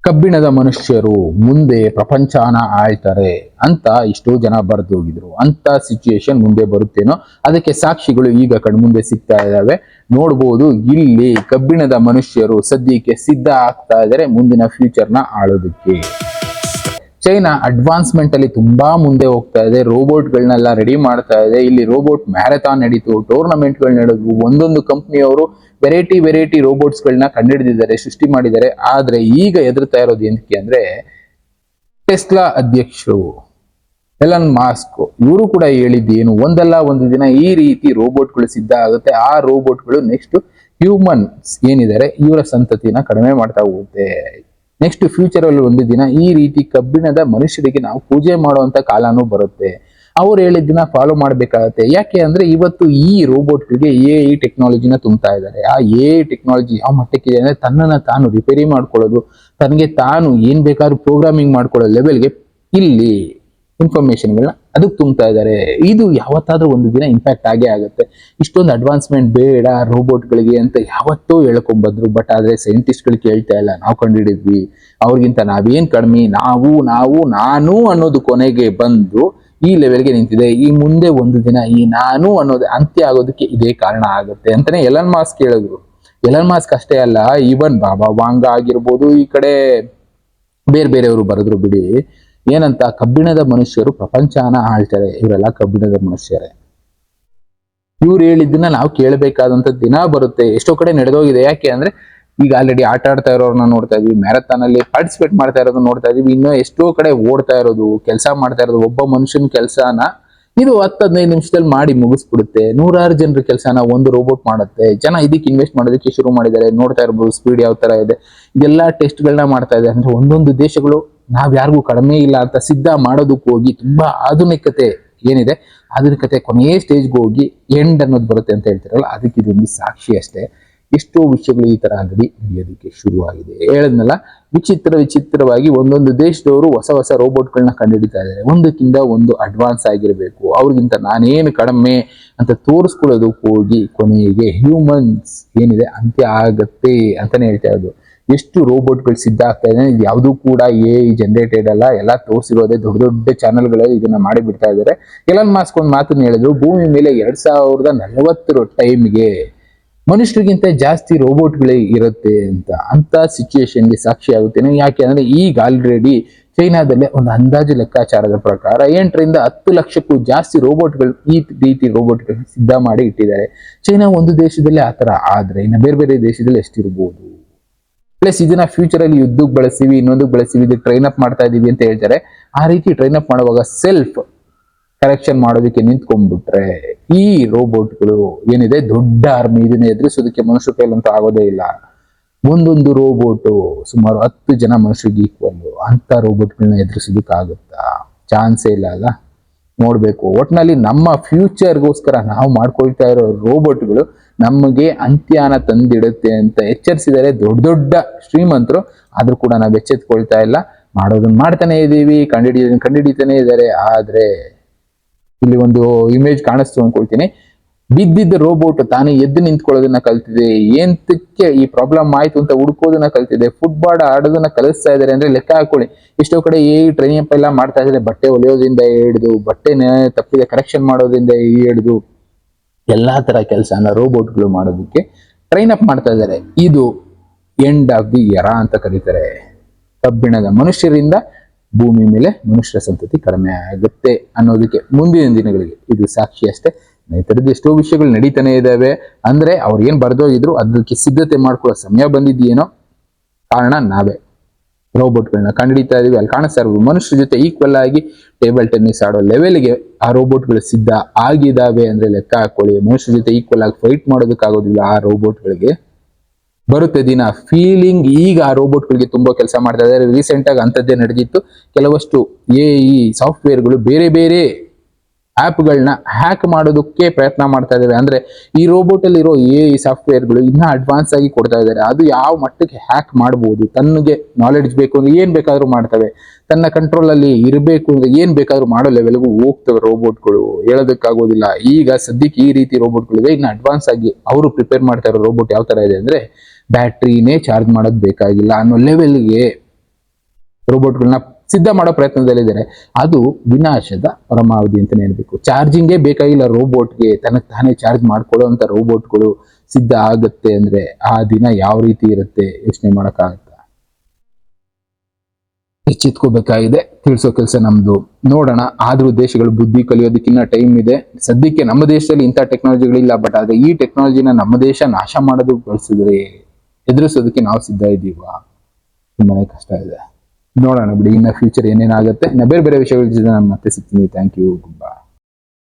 ಕಬ್ಬಿಣದ ಮನುಷ್ಯರು ಮುಂದೆ ಪ್ರಪಂಚನ ಆಳ್ತಾರೆ ಅಂತ ಎಷ್ಟೋ ಜನ ಬರೆದೋಗಿದ್ರು. ಅಂತ ಸಿಚುಯೇಷನ್ ಮುಂದೆ ಬರುತ್ತೇನೋ, ಅದಕ್ಕೆ ಸಾಕ್ಷಿಗಳು ಈಗ ಕಣ್ಮುಂದೆ ಸಿಗ್ತಾ ಇದಾವೆ. ನೋಡ್ಬೋದು, ಇಲ್ಲಿ ಕಬ್ಬಿಣದ ಮನುಷ್ಯರು ಸದ್ಯಕ್ಕೆ ಸಿದ್ಧ ಆಗ್ತಾ ಇದ್ದಾರೆ ಮುಂದಿನ ಫ್ಯೂಚರ್ನ ಆಳೋದಕ್ಕೆ. ಚೈನಾ ಅಡ್ವಾನ್ಸ್ಮೆಂಟ್ ಅಲ್ಲಿ ತುಂಬಾ ಮುಂದೆ ಹೋಗ್ತಾ ಇದೆ, ರೋಬೋಟ್ಗಳನ್ನೆಲ್ಲ ರೆಡಿ ಮಾಡ್ತಾ ಇದೆ. ಇಲ್ಲಿ ರೋಬೋಟ್ ಮ್ಯಾರಥಾನ್ ನಡೀತು, ಟೂರ್ನಮೆಂಟ್ಗಳು ನಡೆದ್ವು. ಒಂದೊಂದು ಕಂಪ್ನಿಯವರು ವೆರೈಟಿ ರೋಬೋಟ್ಸ್ ಗಳನ್ನ ಕಂಡುಹಿಡಿದಿದ್ದಾರೆ, ಸೃಷ್ಟಿ ಮಾಡಿದ್ದಾರೆ. ಆದ್ರೆ ಈಗ ಎದುರ್ತಾ ಇರೋದು ಏನಕ್ಕೆ ಅಂದ್ರೆ, ಟೆಸ್ಲಾ ಅಧ್ಯಕ್ಷರು ಎಲನ್ ಮಾಸ್ಕ್ ಇವರು ಕೂಡ ಹೇಳಿದ್ದೇನು, ಒಂದಲ್ಲ ಒಂದು ದಿನ ಈ ರೀತಿ ರೋಬೋಟ್ಗಳು ಸಿದ್ಧ ಆಗುತ್ತೆ. ಆ ರೋಬೋಟ್ಗಳು ನೆಕ್ಸ್ಟ್ ಹ್ಯೂಮನ್ಸ್ ಏನಿದ್ದಾರೆ ಇವರ ಸಂತತಿನ ಕಡಿಮೆ ಮಾಡ್ತಾ ಹೋಗುತ್ತೆ. ನೆಕ್ಸ್ಟ್ ಫ್ಯೂಚರ್ ಅಲ್ಲಿ ಒಂದು ದಿನ ಈ ರೀತಿ ಕಬ್ಬಿಣದ ಮನುಷ್ಯರಿಗೆ ನಾವು ಪೂಜೆ ಮಾಡುವಂತ ಕಾಲನೂ ಬರುತ್ತೆ. ಅವ್ರು ಹೇಳಿದ್ದನ್ನ ಫಾಲೋ ಮಾಡ್ಬೇಕಾಗತ್ತೆ. ಯಾಕೆ ಅಂದ್ರೆ ಇವತ್ತು ಈ ರೋಬೋಟ್ಗಳಿಗೆ AI ಟೆಕ್ನಾಲಜಿನ ತುಂಬ್ತಾ ಇದ್ದಾರೆ. ಆ AI ಟೆಕ್ನಾಲಜಿ ಯಾವ ಮಟ್ಟಕ್ಕಿದೆ ಅಂದ್ರೆ, ತನ್ನನ್ನ ತಾನು ರಿಪೇರಿ ಮಾಡ್ಕೊಳ್ಳೋದು, ತನಗೆ ತಾನು ಏನ್ ಬೇಕಾದ್ರೂ ಪ್ರೋಗ್ರಾಮಿಂಗ್ ಮಾಡ್ಕೊಳ್ಳೋ ಲೆವೆಲ್ಗೆ ಇಲ್ಲಿ ಇನ್ಫಾರ್ಮೇಶನ್ಗಳನ್ನ ಅದಕ್ಕೆ ತುಂಬ್ತಾ ಇದ್ದಾರೆ. ಇದು ಯಾವತ್ತಾದ್ರೂ ಒಂದು ದಿನ ಇಂಪ್ಯಾಕ್ಟ್ ಆಗೇ ಆಗುತ್ತೆ. ಇಷ್ಟೊಂದು ಅಡ್ವಾನ್ಸ್ಮೆಂಟ್ ಬೇಡ ರೋಬೋಟ್ಗಳಿಗೆ ಅಂತ ಯಾವತ್ತೂ ಹೇಳ್ಕೊಂಡ್ಬಂದ್ರು. ಬಟ್ ಆದ್ರೆ ಸೈಂಟಿಸ್ಟ್ಗಳು ಕೇಳ್ತಾ ಇಲ್ಲ. ನಾವು ಕಂಡುಹಿಡಿದ್ವಿ, ಅವ್ರಿಗಿಂತ ನಾವೇನ್ ಕಡಿಮೆ, ನಾನು ಅನ್ನೋದು ಕೊನೆಗೆ ಬಂದು ಈ ಲೆವೆಲ್ಗೆ ನಿಂತಿದೆ. ಈ ಮುಂದೆ ಒಂದು ದಿನ ಈ ನಾನು ಅನ್ನೋದು ಅಂತ್ಯ ಆಗೋದಕ್ಕೆ ಇದೇ ಕಾರಣ ಆಗುತ್ತೆ ಅಂತಾನೆ ಎಲನ್ ಮಾಸ್ಕ್ ಹೇಳಿದ್ರು. ಎಲನ್ ಮಾಸ್ಕ್ ಅಷ್ಟೇ ಅಲ್ಲ, ಈವನ್ ಬಾಬಾ ವಾಂಗ ಆಗಿರ್ಬೋದು, ಈ ಕಡೆ ಬೇರೆಯವರು ಬರೆದ್ರು ಬಿಡಿ. ಏನಂತ, ಕಬ್ಬಿಣದ ಮನುಷ್ಯರು ಪ್ರಪಂಚನ ಆಳ್ತಾರೆ. ಇವರೆಲ್ಲ ಕಬ್ಬಿಣದ ಮನುಷ್ಯರೇ. ಇವ್ರು ಹೇಳಿದ್ದನ್ನ ನಾವು ಕೇಳಬೇಕಾದಂತ ದಿನ ಬರುತ್ತೆ. ಎಷ್ಟೋ ಕಡೆ ನಡೆದೋಗಿದೆ. ಯಾಕೆ ಅಂದ್ರೆ, ಈಗ ಆಲ್ರೆಡಿ ಆಟ ಆಡ್ತಾ ಇರೋರನ್ನ ನೋಡ್ತಾ ಇದೀವಿ, ಮ್ಯಾರಥಾನ್ ಅಲ್ಲಿ ಪಾರ್ಟಿಸಿಪೇಟ್ ಮಾಡ್ತಾ ಇರೋದನ್ನ ನೋಡ್ತಾ ಇದೀವಿ. ಇನ್ನೂ ಎಷ್ಟೋ ಕಡೆ ಓಡ್ತಾ ಇರೋದು, ಕೆಲಸ ಮಾಡ್ತಾ ಇರೋದು. ಒಬ್ಬ ಮನುಷ್ಯನ ಕೆಲಸನ ಇದು 10-15 ನಿಮಿಷದಲ್ಲಿ ಮಾಡಿ ಮುಗಿಸ್ಬಿಡುತ್ತೆ. 100 ಜನರ ಕೆಲಸನ ಒಂದು ರೋಬೋಟ್ ಮಾಡುತ್ತೆ. ಜನ ಇದಕ್ಕೆ ಇನ್ವೆಸ್ಟ್ ಮಾಡೋದಕ್ಕೆ ಶುರು ಮಾಡಿದ್ದಾರೆ. ನೋಡ್ತಾ ಇರ್ಬೋದು ಸ್ಪೀಡ್ ಯಾವ ತರ ಇದೆ. ಇದೆಲ್ಲ ಟೆಸ್ಟ್ಗಳನ್ನ ಮಾಡ್ತಾ ಇದೆ. ಅಂದ್ರೆ ಒಂದೊಂದು ದೇಶಗಳು ನಾವ್ ಯಾರಿಗೂ ಕಡಿಮೆ ಇಲ್ಲ ಅಂತ ಸಿದ್ಧ ಮಾಡೋದಕ್ಕೆ ಹೋಗಿ ತುಂಬಾ ಆಧುನಿಕತೆ ಏನಿದೆ, ಆಧುನಿಕತೆ ಕೊನೆಯ ಸ್ಟೇಜ್ಗೆ ಹೋಗಿ ಎಂಡ್ ಅನ್ನೋದು ಬರುತ್ತೆ ಅಂತ ಹೇಳ್ತಿರಲ್ಲ, ಅದಕ್ಕೆ ಇದೊಂದು ಸಾಕ್ಷಿ ಅಷ್ಟೇ. ಎಷ್ಟೋ ವಿಷಯಗಳು ಈ ತರ ಆಲ್ರೆಡಿ ನಡೆಯೋದಕ್ಕೆ ಶುರುವಾಗಿದೆ. ಹೇಳದ್ನಲ್ಲ, ವಿಚಿತ್ರವಾಗಿ ಒಂದೊಂದು ದೇಶದವರು ಹೊಸ ರೋಬೋಟ್ಗಳನ್ನ ಕಂಡುಹಿಡಿತಾ ಇದ್ದಾರೆ. ಒಂದಕ್ಕಿಂತ ಒಂದು ಅಡ್ವಾನ್ಸ್ ಆಗಿರಬೇಕು, ಅವ್ರಿಗಿಂತ ನಾನೇನು ಕಡಿಮೆ ಅಂತ ತೋರಿಸ್ಕೊಳ್ಳೋದಕ್ಕೆ ಹೋಗಿ ಕೊನೆಗೆ ಹ್ಯೂಮನ್ಸ್ ಏನಿದೆ ಅಂತ್ಯ ಆಗತ್ತೆ ಅಂತಾನೆ ಹೇಳ್ತಾ ಇರೋದು. ಎಷ್ಟು ರೋಬೋಟ್ಗಳು ಸಿದ್ಧ ಆಗ್ತಾ ಇದೆ, ಇದು ಯಾವುದು ಕೂಡ AI ಜನರೇಟೆಡ್ ಅಲ್ಲ, ಎಲ್ಲ ತೋರಿಸಿರೋದೇ ದೊಡ್ಡ ಚಾನೆಲ್ಗಳೇ ಇದನ್ನ ಮಾಡಿ ಬಿಡ್ತಾ ಇದ್ದಾರೆ. ಎಲನ್ ಮಾಸ್ಕ್ ಒಂದು ಮಾತನ್ನ ಹೇಳಿದ್ರು, ಭೂಮಿ ಮೇಲೆ 2040 ಟೈಮ್ಗೆ ಮನುಷ್ಯರಿಗಿಂತ ಜಾಸ್ತಿ ರೋಬೋಟ್ಗಳೇ ಇರುತ್ತೆ ಅಂತ ಸಿಚುಯೇಷನ್ಗೆ ಸಾಕ್ಷಿ ಆಗುತ್ತೇನೆ. ಯಾಕೆ ಅಂದ್ರೆ, ಈಗ ಆಲ್ರೆಡಿ ಚೈನಾದಲ್ಲೇ ಒಂದು ಅಂದಾಜು ಲೆಕ್ಕಾಚಾರದ ಪ್ರಕಾರ 8-10 ಲಕ್ಷಕ್ಕೂ ಜಾಸ್ತಿ ರೋಬೋಟ್ಗಳು ಈ ರೀತಿ ರೋಬೋಟ್ಗಳನ್ನ ಸಿದ್ಧ ಮಾಡಿ ಇಟ್ಟಿದ್ದಾರೆ. ಚೈನಾ ಒಂದು ದೇಶದಲ್ಲಿ ಆತರ ಆದ್ರೆ ಇನ್ನು ಬೇರೆ ದೇಶದಲ್ಲಿ ಎಷ್ಟಿರ್ಬೋದು. ಪ್ಲಸ್ ಇದನ್ನ ಫ್ಯೂಚರ್ ಅಲ್ಲಿ ಯುದ್ಧಕ್ಕೆ ಬಳಸ್ತೀವಿ, ಇನ್ನೊಂದಕ್ಕೆ ಬಳಸ್ತೀವಿ, ಇದಕ್ಕೆ ಟ್ರೈನ್ ಅಪ್ ಮಾಡ್ತಾ ಇದೀವಿ ಅಂತ ಹೇಳ್ತಾರೆ. ಆ ರೀತಿ ಟ್ರೈನ್ ಅಪ್ ಮಾಡುವಾಗ ಸೆಲ್ಫ್ ಕರೆಕ್ಷನ್ ಮಾಡೋದಕ್ಕೆ ನಿಂತ್ಕೊಂಡ್ಬಿಟ್ರೆ ಈ ರೋಬೋಟ್ಗಳು ಏನಿದೆ ದೊಡ್ಡ ಆರ್ಮಿ, ಇದನ್ನ ಎದುರಿಸೋದಕ್ಕೆ ಮನುಷ್ಯ ಕೈಲಂತೂ ಆಗೋದೇ ಇಲ್ಲ. ಒಂದೊಂದು ರೋಬೋಟ್ ಸುಮಾರು 10 ಜನ ಮನುಷ್ಯರಿಗೆ ಈಕ್ವಲ್. ಅಂತ ರೋಬೋಟ್ಗಳನ್ನ ಎದುರಿಸೋದಕ್ಕಾಗುತ್ತಾ? ಚಾನ್ಸೇ ಇಲ್ಲ ಅಲ್ಲ. ನೋಡ್ಬೇಕು. ಒಟ್ನಲ್ಲಿ ನಮ್ಮ ಫ್ಯೂಚರ್ಗೋಸ್ಕರ ನಾವು ಮಾಡ್ಕೊಳ್ತಾ ಇರೋ ರೋಬೋಟ್ಗಳು ನಮಗೆ ಅಂತ್ಯನ ತಂದಿಡುತ್ತೆ ಅಂತ ಎಚ್ಚರಿಸಿದರೆ ದೊಡ್ಡ ಶ್ರೀಮಂತರು. ಆದ್ರೂ ಕೂಡ ನಾವು ಎಚ್ಚೆತ್ಕೊಳ್ತಾ ಇಲ್ಲ. ಮಾಡೋದನ್ನ ಮಾಡ್ತಾನೆ ಇದೀವಿ, ಕಂಡುಹಿಡಿತಾನೆ ಇದ್ದಾರೆ. ಆದ್ರೆ ಇಲ್ಲಿ ಒಂದು ಇಮೇಜ್ ಕಾಣಿಸ್ತು ಅನ್ಕೊಳ್ತೀನಿ. ಬಿದ್ದಿದ್ದ ರೋಬೋಟ್ ತಾನೇ ಎದ್ದು ನಿಂತ್ಕೊಳ್ಳೋದನ್ನ ಕಲ್ತಿದೆ. ಏಂತಕ್ಕೆ ಈ ಪ್ರಾಬ್ಲಮ್ ಆಯ್ತು ಅಂತ ಹುಡ್ಕೋದನ್ನ ಕಲ್ತಿದೆ. ಫುಟ್ಬಾಲ್ ಆಡೋದನ್ನ ಕಲಿಸ್ತಾ ಇದಾರೆ ಅಂದ್ರೆ ಲೆಕ್ಕ ಹಾಕೊಳ್ಳಿ. ಎಷ್ಟೋ ಕಡೆ ಟ್ರೈನಿಂಗ್ ಅಪ್ ಎಲ್ಲ ಮಾಡ್ತಾ ಇದ್ದಾರೆ. ಬಟ್ಟೆ ಹೊಲಿಯೋದ್ರಿಂದ ಹಿಡಿದು, ಬಟ್ಟೆನ ತಪ್ಪಿದೆ ಕರೆಕ್ಷನ್ ಮಾಡೋದ್ರಿಂದ ಹಿಡಿದು ಎಲ್ಲಾ ತರ ಕೆಲಸನ ರೋಬೋಟ್ಗಳು ಮಾಡೋದಕ್ಕೆ ಟ್ರೈನ್ ಅಪ್ ಮಾಡ್ತಾ ಇದ್ದಾರೆ. ಇದು ಎಂಡ್ ಆಫ್ ದಿ ಎರಾ ಅಂತ ಕರೀತಾರೆ. ಕಬ್ಬಿಣದ ಮನುಷ್ಯರಿಂದ ಭೂಮಿ ಮೇಲೆ ಮನುಷ್ಯರ ಸಂತತಿ ಕಡಿಮೆ ಆಗುತ್ತೆ ಅನ್ನೋದಕ್ಕೆ ಮುಂದಿನ ದಿನಗಳಿಗೆ ಇದು ಸಾಕ್ಷಿ ಅಷ್ಟೇ. ಈ ತರದ್ದು ಎಷ್ಟೋ ವಿಷಯಗಳು ನಡೀತಾನೆ ಇದಾವೆ. ಅಂದ್ರೆ ಅವ್ರು ಏನ್ ಬರ್ದೋಗಿದ್ರು ಅದಕ್ಕೆ ಸಿದ್ಧತೆ ಮಾಡ್ಕೊಳ್ಳೋ ಸಮಯ ಬಂದಿದ್ದೇನೋ. ಕಾರಣ ನಾವೇ ರೋಬೋಟ್ಗಳನ್ನ ಕಂಡುಹಿಡಿತಾ ಇದೀವಿ. ಅಲ್ಲಿ ಕಾಣಿಸ್ತಾ ಇರೋದು ಮನುಷ್ಯರ ಜೊತೆ ಈಕ್ವಲ್ ಆಗಿ ಟೇಬಲ್ ಟೆನ್ನಿಸ್ ಆಡೋ ಲೆವೆಲ್ಗೆ ಆ ರೋಬೋಟ್ಗಳು ಸಿದ್ಧ ಆಗಿದಾವೆ ಅಂದ್ರೆ ಲೆಕ್ಕ ಹಾಕೊಳ್ಳಿ. ಮನುಷ್ಯರ ಜೊತೆ ಈಕ್ವಲ್ ಆಗಿ ಫೈಟ್ ಮಾಡೋದಕ್ಕಾಗೋದಿಲ್ಲ ಆ ರೋಬೋಟ್ಗಳಿಗೆ. ಬರುತ್ತೆ ದಿನ. ಫೀಲಿಂಗ್ ಈಗ ಆ ರೋಬೋಟ್ಗಳಿಗೆ ತುಂಬಾ ಕೆಲಸ ಮಾಡ್ತಾ ಇದ್ದಾರೆ. ರೀಸೆಂಟ್ ಆಗಿ ಅಂಥದ್ದೇ ನಡೆದಿತ್ತು. ಕೆಲವಷ್ಟು AI ಸಾಫ್ಟ್ವೇರ್ಗಳು ಬೇರೆ ಆ್ಯಪ್ಗಳನ್ನ ಹ್ಯಾಕ್ ಮಾಡೋದಕ್ಕೆ ಪ್ರಯತ್ನ ಮಾಡ್ತಾ ಇದ್ದಾರೆ. ಅಂದ್ರೆ ಈ ರೋಬೋಟ್ ಅಲ್ಲಿ ಇರೋ AI ಸಾಫ್ಟ್ವೇರ್ಗಳು ಇನ್ನ ಅಡ್ವಾನ್ಸ್ ಆಗಿ ಕೊಡ್ತಾ ಇದ್ದಾರೆ. ಅದು ಯಾವ ಮಟ್ಟಕ್ಕೆ ಹ್ಯಾಕ್ ಮಾಡಬಹುದು, ತನ್ಗೆ ನಾಲೆಡ್ಜ್ ಬೇಕು ಅಂದ್ರೆ ಏನ್ ಬೇಕಾದ್ರೂ ಮಾಡ್ತವೆ, ತನ್ನ ಕಂಟ್ರೋಲ್ ಅಲ್ಲಿ ಇರಬೇಕು ಅಂದ್ರೆ ಏನ್ ಬೇಕಾದ್ರೂ ಮಾಡೋ ಲೆವೆಲ್ಗೂ ಹೋಗ್ತವೆ ರೋಬೋಟ್ಗಳು. ಹೇಳೋದಕ್ಕಾಗೋದಿಲ್ಲ. ಈಗ ಸದ್ಯಕ್ಕೆ ಈ ರೀತಿ ರೋಬೋಟ್ಗಳಿದೆ. ಇನ್ನು ಅಡ್ವಾನ್ಸ್ ಆಗಿ ಅವರು ಪ್ರಿಪೇರ್ ಮಾಡ್ತಾ ಇರೋ ರೋಬೋಟ್ ಯಾವ ತರ ಇದೆ ಅಂದ್ರೆ, ಬ್ಯಾಟ್ರಿನೇ ಚಾರ್ಜ್ ಮಾಡೋದು ಬೇಕಾಗಿಲ್ಲ ಅನ್ನೋ ಲೆವೆಲ್ಗೆ ರೋಬೋಟ್ಗಳನ್ನ ಸಿದ್ಧ ಮಾಡೋ ಪ್ರಯತ್ನದಲ್ಲಿದ್ದಾರೆ. ಅದು ವಿನಾಶದ ಪರಮಾವಧಿ ಅಂತಾನೆ ಹೇಳ್ಬೇಕು. ಚಾರ್ಜಿಂಗೇ ಬೇಕಾಗಿಲ್ಲ ರೋಬೋಟ್ಗೆ, ತನಗೆ ತಾನೇ ಚಾರ್ಜ್ ಮಾಡ್ಕೊಳ್ಳೋ ಅಂತ ರೋಬೋಟ್ಗಳು ಸಿದ್ಧ ಆಗುತ್ತೆ ಅಂದ್ರೆ ಆ ದಿನ ಯಾವ ರೀತಿ ಇರುತ್ತೆ ಯೋಚನೆ ಮಾಡಕ್ಕಾಗತ್ತ. ಎಚ್ಚೆತ್ಕೋಬೇಕಾಗಿದೆ, ತಿಳಿಸೋ ಕೆಲಸ ನಮ್ದು. ನೋಡೋಣ, ಆದ್ರೂ ದೇಶಗಳು ಬುದ್ಧಿ ಕಲಿಯೋದಕ್ಕಿನ್ನ ಟೈಮ್ ಇದೆ. ಸದ್ಯಕ್ಕೆ ನಮ್ಮ ದೇಶದಲ್ಲಿ ಇಂಥ ಟೆಕ್ನಾಲಜಿಗಳಿಲ್ಲ, ಬಟ್ ಆದ್ರೆ ಈ ಟೆಕ್ನಾಲಜಿನ ನಮ್ಮ ದೇಶ ನಾಶ ಮಾಡೋದಕ್ಕೆ ಬಳಸಿದ್ರೆ ಎದುರಿಸೋದಕ್ಕೆ ನಾವು ಸಿದ್ಧ ಇದ್ದೀವಾ? ತುಂಬಾನೇ ಕಷ್ಟ ಇದೆ. ನೋಡೋಣ ಬಿಡಿ, ಇನ್ನ ಫ್ಯೂಚರ್ ಏನೇನಾಗುತ್ತೆ. ಇನ್ನ ಬೇರೆ ಬೇರೆ ವಿಷಯಗಳ ಜೊತೆ ನಾನು ಮತ್ತೆ ಸಿಗ್ತೀನಿ. Thank you, good bye.